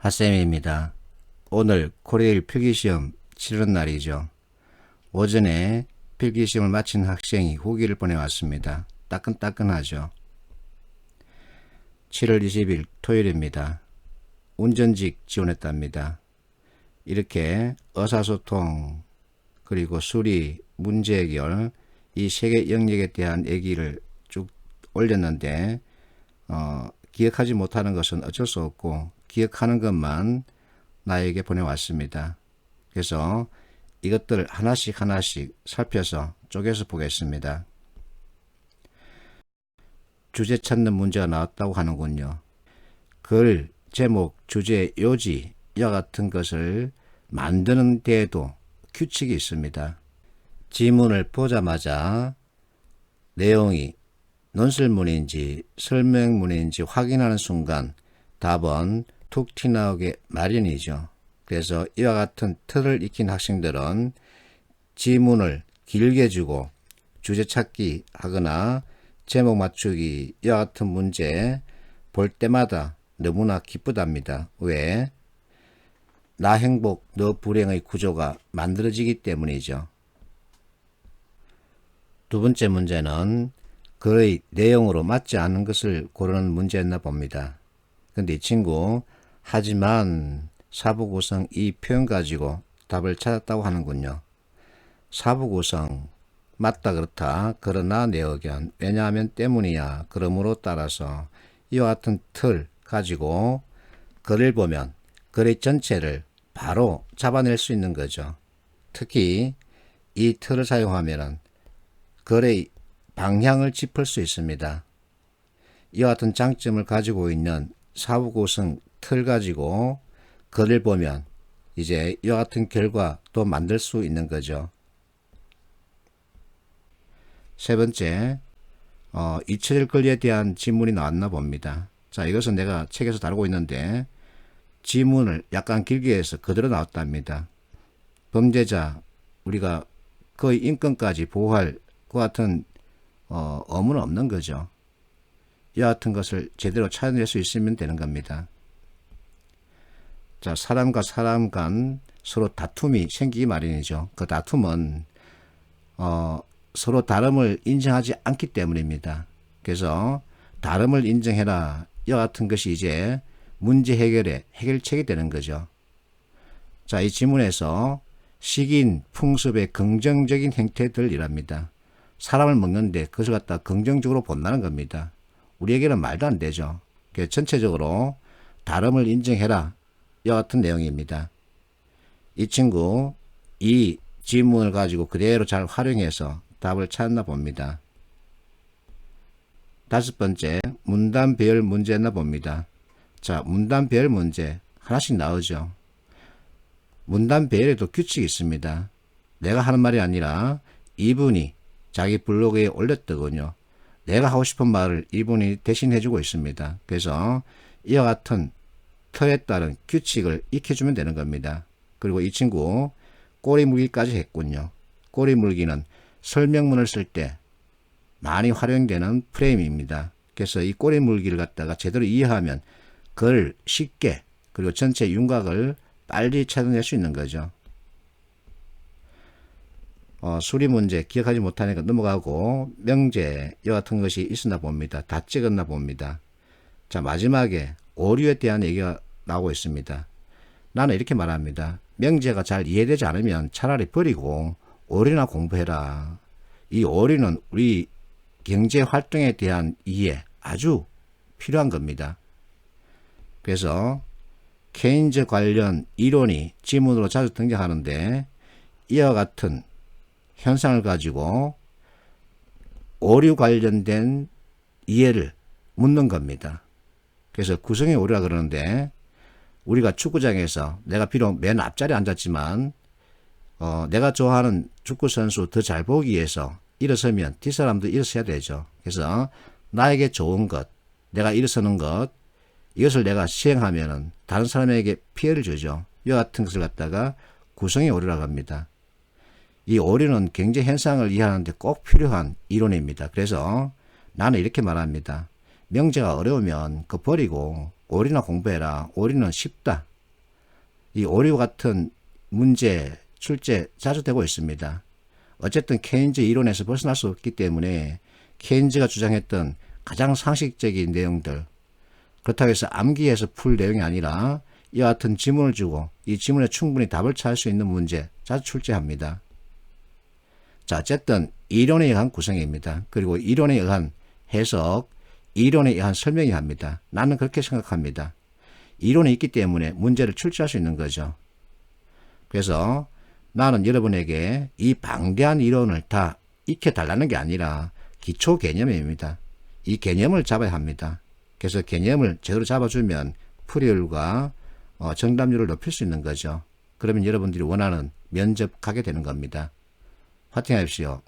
핫쌤입니다. 오늘 코레일 필기시험 치르는 날이죠. 오전에 필기시험을 마친 학생이 후기를 보내왔습니다. 따끈따끈하죠. 7월 20일 토요일입니다. 운전직 지원했답니다. 이렇게 의사소통 그리고 수리, 문제 해결 이 세 개 영역에 대한 얘기를 쭉 올렸는데 기억하지 못하는 것은 어쩔 수 없고 기억하는 것만 나에게 보내왔습니다. 그래서 이것들 하나씩 살펴서 쪼개서 보겠습니다. 주제 찾는 문제가 나왔다고 하는군요. 글, 제목, 주제, 요지 이와 같은 것을 만드는 데에도 규칙이 있습니다. 지문을 보자마자 내용이 논술문인지 설명문인지 확인하는 순간 답은 툭 튀나오게 마련이죠. 그래서 이와 같은 틀을 익힌 학생들은 지문을 길게 주고 주제 찾기 하거나 제목 맞추기 이와 같은 문제 볼 때마다 너무나 기쁘답니다. 왜? 나 행복, 너 불행의 구조가 만들어지기 때문이죠. 두 번째 문제는 글의 내용으로 맞지 않는 것을 고르는 문제였나 봅니다. 근데 이 친구 하지만 사부구성 이 표현 가지고 답을 찾았다고 하는군요. 사부구성 맞다 그렇다 그러나 내 의견 왜냐하면 때문이야 그러므로 따라서 이와 같은 틀 가지고 글을 보면 글의 전체를 바로 잡아낼 수 있는 거죠. 특히 이 틀을 사용하면 글의 방향을 짚을 수 있습니다. 이와 같은 장점을 가지고 있는 사부구성 틀 가지고 글을 보면 이제 이와 같은 결과도 만들 수 있는 거죠. 세 번째, 잊혀질 권리에 대한 지문이 나왔나 봅니다. 자, 이것은 내가 책에서 다루고 있는데 지문을 약간 길게 해서 그대로 나왔답니다. 범죄자, 우리가 그의 인권까지 보호할 그 같은 의무는 없는 거죠. 이와 같은 것을 제대로 찾아낼 수 있으면 되는 겁니다. 자, 사람과 사람 간 서로 다툼이 생기기 마련이죠. 그 다툼은 서로 다름을 인정하지 않기 때문입니다. 그래서 다름을 인정해라 이와 같은 것이 이제 문제 해결의 해결책이 되는 거죠. 자, 이 지문에서 식인, 풍습의 긍정적인 행태들이랍니다. 사람을 먹는데 그것을 갖다 긍정적으로 본다는 겁니다. 우리에게는 말도 안 되죠. 그래서 전체적으로 다름을 인정해라 이와 같은 내용입니다. 이 친구 이 지문을 가지고 그대로 잘 활용해서 답을 찾나 봅니다. 다섯 번째, 문단 배열 문제였나 봅니다. 자, 문단 배열 문제 하나씩 나오죠. 문단 배열에도 규칙이 있습니다. 내가 하는 말이 아니라 이분이 자기 블로그에 올렸더군요. 내가 하고 싶은 말을 이분이 대신 해주고 있습니다. 그래서 이와 같은 틀에 따른 규칙을 익혀주면 되는 겁니다. 그리고 이 친구 꼬리 물기까지 했군요. 꼬리 물기는 설명문을 쓸 때 많이 활용되는 프레임입니다. 그래서 이 꼬리 물기를 갖다가 제대로 이해하면 글 쉽게 그리고 전체 윤곽을 빨리 찾아낼 수 있는 거죠. 수리 문제 기억하지 못하니까 넘어가고 명제 이와 같은 것이 있었나 봅니다. 다 찍었나 봅니다. 자, 마지막에 오류에 대한 얘기가 나오고 있습니다. 나는 이렇게 말합니다. 명제가 잘 이해되지 않으면 차라리 버리고 오류나 공부해라. 이 오류는 우리 경제 활동에 대한 이해 아주 필요한 겁니다. 그래서 케인즈 관련 이론이 지문으로 자주 등장하는데 이와 같은 현상을 가지고 오류 관련된 이해를 묻는 겁니다. 그래서 구성의 오류라 그러는데 우리가 축구장에서 내가 비록 맨 앞자리에 앉았지만 내가 좋아하는 축구선수 더 잘 보기 위해서 일어서면 뒷사람도 일어서야 되죠. 그래서 나에게 좋은 것, 내가 일어서는 것 이것을 내가 시행하면 다른 사람에게 피해를 주죠. 이와 같은 것을 갖다가 구성의 오류라고 합니다. 이 오류는 경제 현상을 이해하는 데 꼭 필요한 이론입니다. 그래서 나는 이렇게 말합니다. 명제가 어려우면 그거 버리고 오류나 공부해라. 오류는 쉽다. 이 오류 같은 문제, 출제 자주 되고 있습니다. 어쨌든 케인즈 이론에서 벗어날 수 없기 때문에 케인즈가 주장했던 가장 상식적인 내용들, 그렇다고 해서 암기해서 풀 내용이 아니라 이와 같은 지문을 주고 이 지문에 충분히 답을 찾을 수 있는 문제 자주 출제합니다. 자, 어쨌든 이론에 의한 구성입니다. 그리고 이론에 의한 해석, 이론에 의한 설명이 합니다. 나는 그렇게 생각합니다. 이론이 있기 때문에 문제를 출제할 수 있는 거죠. 그래서 나는 여러분에게 이 방대한 이론을 다 익혀달라는 게 아니라 기초 개념입니다. 이 개념을 잡아야 합니다. 그래서 개념을 제대로 잡아주면 풀이율과 정답률을 높일 수 있는 거죠. 그러면 여러분들이 원하는 면접 가게 되는 겁니다. 화이팅 하십시오.